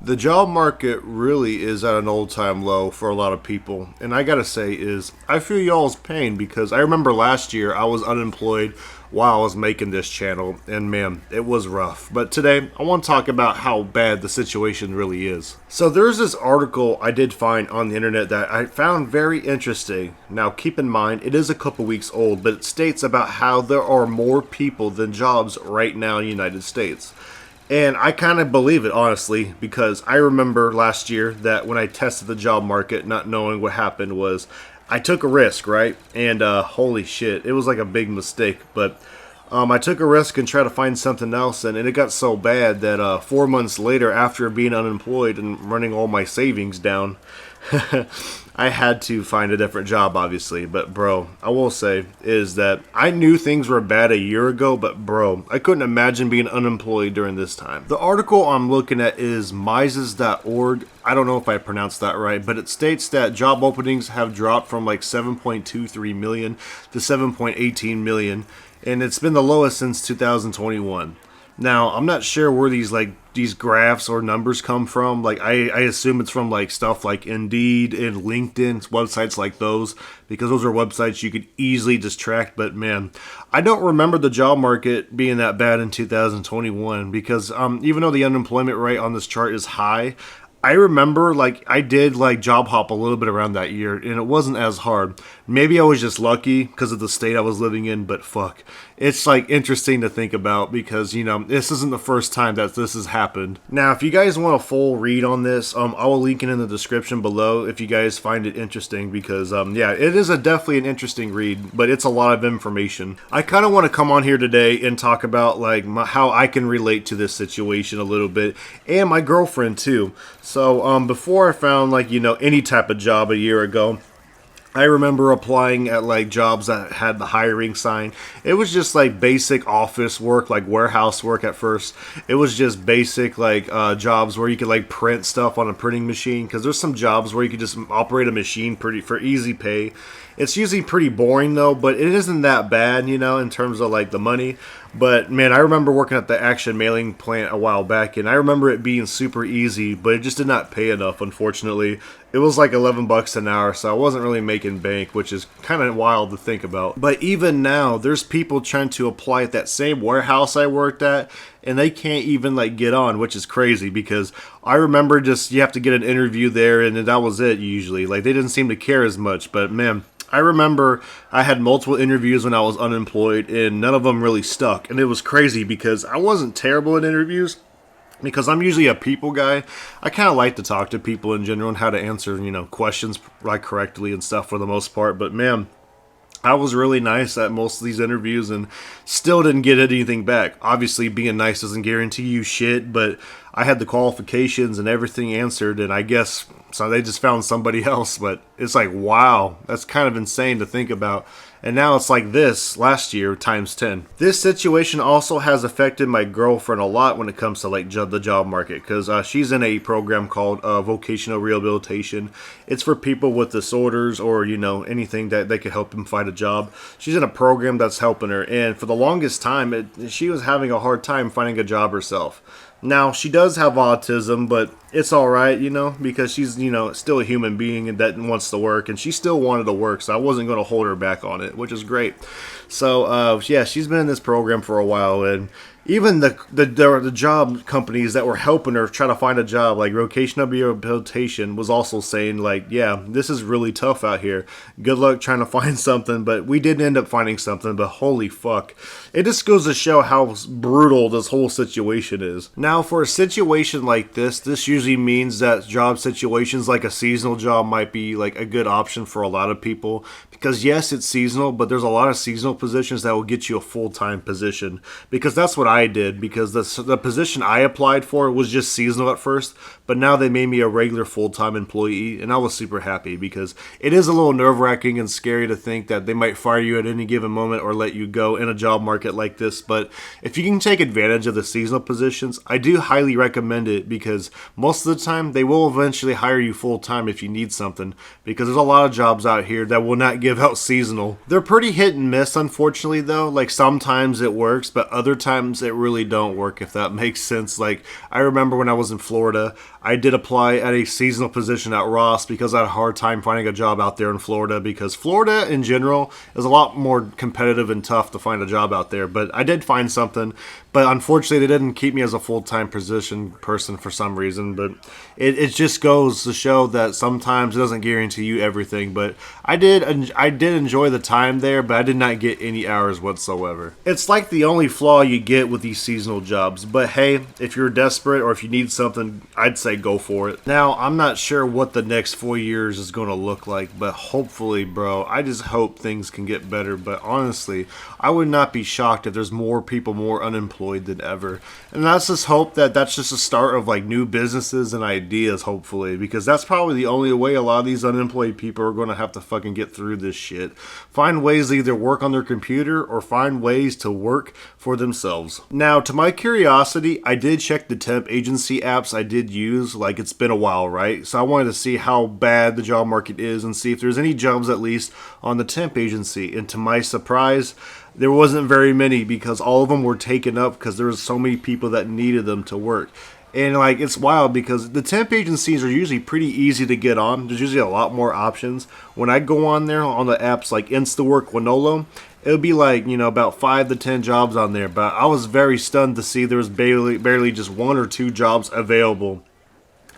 The job market really is at an all-time low for a lot of people, and I gotta say I feel y'all's pain because I remember last year I was unemployed while I was making this channel, and man, it was rough. But today I want to talk about how bad the situation really is. So there's this article I did find on the internet that I found very interesting. Now keep in mind it is a couple weeks old, but it states about how there are more people than jobs right now in the United States. And I kind of believe it, honestly, because I remember last year that when I tested the job market, not knowing what happened was I took a risk, right? And holy shit, it was like a big mistake. But I took a risk and tried to find something else, and it got so bad that 4 months later, after being unemployed and running all my savings down, I had to find a different job, obviously. But bro, I will say is that I knew things were bad a year ago, but bro, I couldn't imagine being unemployed during this time. The article I'm looking at is Mises.org. I don't know if I pronounced that right, but it states that job openings have dropped from like 7.23 million to 7.18 million, and it's been the lowest since 2021. Now, I'm not sure where these graphs or numbers come from. Like I assume it's from like stuff like Indeed and LinkedIn, websites like those, because those are websites you could easily just track. But man, I don't remember the job market being that bad in 2021 because even though the unemployment rate on this chart is high, I remember like I did like job hop a little bit around that year, and it wasn't as hard. Maybe I was just lucky because of the state I was living in, but fuck. It's like interesting to think about because, this isn't the first time that this has happened. Now, if you guys want a full read on this, I will link it in the description below if you guys find it interesting because, yeah, it is definitely an interesting read, but it's a lot of information. I kind of want to come on here today and talk about like how I can relate to this situation a little bit, and my girlfriend too. So, before I found like, any type of job a year ago, I remember applying at like jobs that had the hiring sign. It was just like basic office work, like warehouse work at first. It was just basic like jobs where you could like print stuff on a printing machine. Because there's some jobs where you could just operate a machine for easy pay. It's usually pretty boring though, but it isn't that bad, in terms of like the money. But man, I remember working at the Action Mailing plant a while back, and I remember it being super easy, but it just did not pay enough, unfortunately. It was like $11 an hour, so I wasn't really making bank, which is kind of wild to think about. But even now, there's people trying to apply at that same warehouse I worked at, and they can't even like get on, which is crazy because I remember just you have to get an interview there, and that was it usually. Like they didn't seem to care as much, but man, I remember I had multiple interviews when I was unemployed, and none of them really stuck. And it was crazy because I wasn't terrible at interviews because I'm usually a people guy. I kind of like to talk to people in general and how to answer, questions like correctly and stuff for the most part. But man, I was really nice at most of these interviews and still didn't get anything back. Obviously, being nice doesn't guarantee you shit, but I had the qualifications and everything answered, and I guess so they just found somebody else. But it's like, wow, that's kind of insane to think about. And now it's like this last year times 10. This situation also has affected my girlfriend a lot when it comes to like the job market because she's in a program called vocational rehabilitation. It's for people with disorders or anything that they could help them find a job. She's in a program that's helping her, and for the longest time she was having a hard time finding a job herself. Now, she does have autism, but it's alright, because she's, still a human being and that wants to work, and she still wanted to work, so I wasn't going to hold her back on it, which is great. So, yeah, she's been in this program for a while, and even the job companies that were helping her try to find a job, like vocational rehabilitation, was also saying, like, yeah, this is really tough out here. Good luck trying to find something, but we did end up finding something, but holy fuck. It just goes to show how brutal this whole situation is. Now, for a situation like this usually means that job situations like a seasonal job might be like a good option for a lot of people. Because yes, it's seasonal, but there's a lot of seasonal positions that will get you a full-time position. Because that's what I did, because the position I applied for was just seasonal at first, but now they made me a regular full-time employee, and I was super happy because it is a little nerve-wracking and scary to think that they might fire you at any given moment or let you go in a job market like this. But if you can take advantage of the seasonal positions, I do highly recommend it because most of the time they will eventually hire you full-time if you need something, because there's a lot of jobs out here that will not give out seasonal. They're pretty hit and miss, unfortunately, though. Like sometimes it works, but other times it really don't work, if that makes sense. Like I remember when I was in Florida, I did apply at a seasonal position at Ross because I had a hard time finding a job out there in Florida, because Florida in general is a lot more competitive and tough to find a job out there. But I did find something, but unfortunately they didn't keep me as a full-time position person for some reason. But it just goes to show that sometimes it doesn't guarantee you everything. But I did enjoy the time there, but I did not get any hours whatsoever. It's like the only flaw you get with these seasonal jobs. But hey, if you're desperate or if you need something, I'd say go for it. Now, I'm not sure what the next 4 years is going to look like, but hopefully, bro, I just hope things can get better. But honestly, I would not be shocked if there's more people more unemployed than ever. And let's just hope that that's just a start of like new businesses and ideas, hopefully, because that's probably the only way a lot of these unemployed people are going to have to fucking get through this shit. Find ways to either work on their computer or find ways to work for themselves. Now, to my curiosity, I did check the temp agency apps I did use. Like, it's been a while, right? So I wanted to see how bad the job market is and see if there's any jobs at least on the temp agency. And to my surprise, there wasn't very many, because all of them were taken up because there was so many people that needed them to work. And like, it's wild because the temp agencies are usually pretty easy to get on. There's usually a lot more options. When I go on there on the apps like InstaWork, Winolo, it would be like, you know, about 5 to 10 jobs on there. But I was very stunned to see there was barely just 1 or 2 jobs available.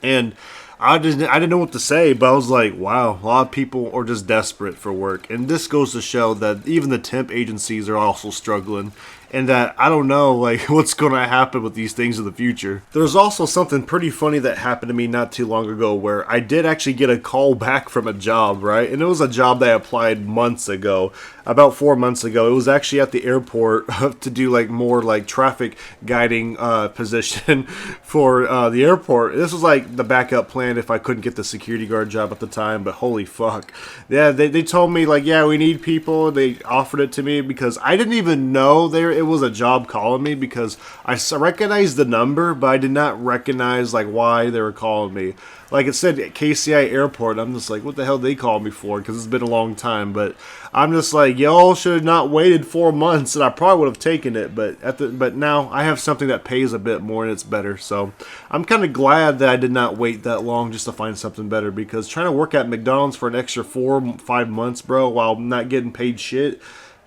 And I didn't know what to say, but I was like, wow, a lot of people are just desperate for work. And this goes to show that even the temp agencies are also struggling, and that I don't know like what's going to happen with these things in the future. There's also something pretty funny that happened to me not too long ago where I did actually get a call back from a job, right? And it was a job that I applied months ago, about 4 months ago. It was actually at the airport to do like more like traffic guiding position for the airport. This was like the backup plan if I couldn't get the security guard job at the time, but holy fuck. Yeah, they told me like, yeah, we need people. They offered it to me because I didn't even know it was a job calling me, because I recognized the number, but I did not recognize like why they were calling me. Like it said KCI Airport. I'm just like, what the hell did they call me for? Because it's been a long time. But I'm just like, y'all should have not waited 4 months, and I probably would have taken it. But now I have something that pays a bit more and it's better. So I'm kind of glad that I did not wait that long just to find something better, because trying to work at McDonald's for an extra 4-5 months, bro, while not getting paid shit,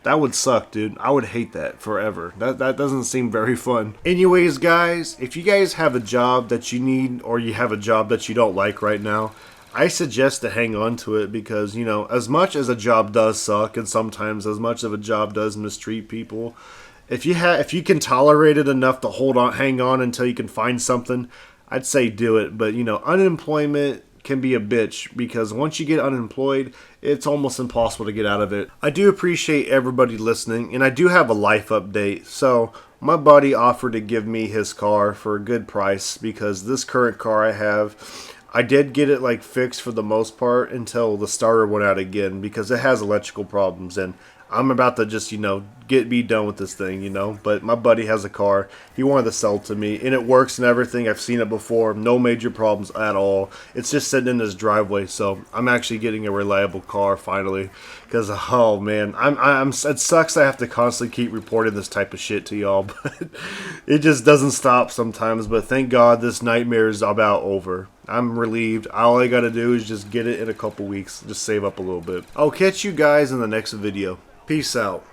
that would suck, dude. I would hate that forever. That doesn't seem very fun. Anyways, guys, if you guys have a job that you need, or you have a job that you don't like right now, I suggest to hang on to it, because, you know, as much as a job does suck, and sometimes as much of a job does mistreat people, if you can tolerate it enough to hang on until you can find something, I'd say do it. But, you know, unemployment can be a bitch, because once you get unemployed, it's almost impossible to get out of it. I do appreciate everybody listening, and I do have a life update. So my buddy offered to give me his car for a good price, because this current car I have, I did get it like fixed for the most part until the starter went out again, because it has electrical problems, and I'm about to just, you know, be done with this thing, you know. But my buddy has a car. He wanted to sell it to me, and it works and everything. I've seen it before. No major problems at all. It's just sitting in his driveway, so I'm actually getting a reliable car finally. Because, oh man, it sucks I have to constantly keep reporting this type of shit to y'all, but it just doesn't stop sometimes. But thank God this nightmare is about over. I'm relieved. All I gotta do is just get it in a couple weeks. Just save up a little bit. I'll catch you guys in the next video. Peace out.